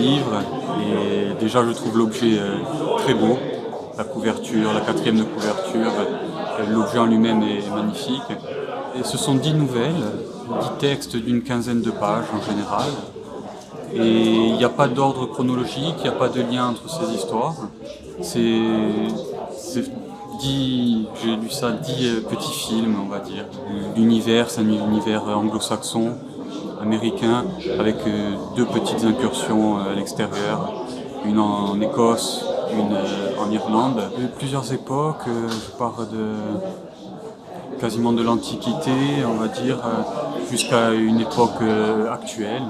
livre et déjà je trouve l'objet très beau. La couverture, la quatrième de couverture, l'objet en lui-même est magnifique. Et ce sont 10 nouvelles, 10 textes d'une quinzaine de pages en général. Et il n'y a pas d'ordre chronologique, il n'y a pas de lien entre ces histoires. C'est 10, j'ai lu ça, 10 petits films, on va dire. L'univers, c'est un univers anglo-saxon, américain, avec 2 petites incursions à l'extérieur, une en Écosse, une en Irlande. De plusieurs époques, je pars quasiment de l'Antiquité, on va dire, jusqu'à une époque actuelle.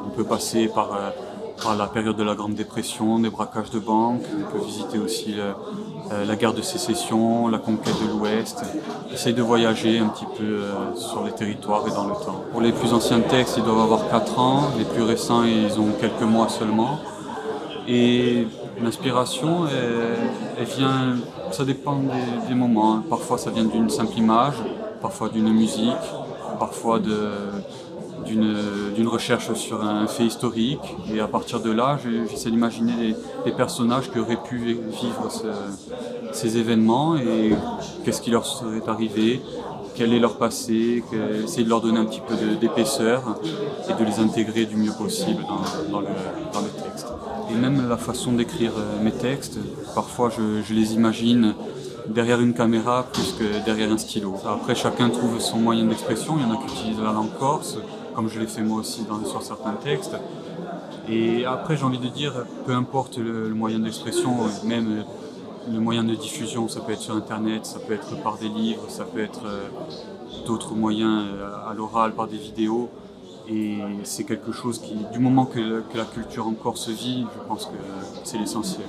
On peut passer par la période de la Grande Dépression, des braquages de banques, on peut visiter aussi la guerre de sécession, la conquête de l'Ouest. J'essaye de voyager un petit peu sur les territoires et dans le temps. Pour les plus anciens textes, ils doivent avoir 4 ans, les plus récents, ils ont quelques mois seulement. Et l'inspiration, elle vient, ça dépend des moments. Parfois ça vient d'une simple image, parfois d'une musique, parfois d'une recherche sur un fait historique. Et à partir de là, j'essaie d'imaginer les personnages qui auraient pu vivre ces événements et qu'est-ce qui leur serait arrivé, quel est leur passé, essayer de leur donner un petit peu d'épaisseur et de les intégrer du mieux possible dans le texte. Et même la façon d'écrire mes textes, parfois je les imagine derrière une caméra plus que derrière un stylo. Après, chacun trouve son moyen d'expression. Il y en a qui utilisent la langue corse, comme je l'ai fait moi aussi sur certains textes. Et après, j'ai envie de dire, peu importe le moyen d'expression, même le moyen de diffusion, ça peut être sur Internet, ça peut être par des livres, ça peut être d'autres moyens à l'oral, par des vidéos. Et c'est quelque chose qui, du moment que la culture en Corse vit, je pense que c'est l'essentiel.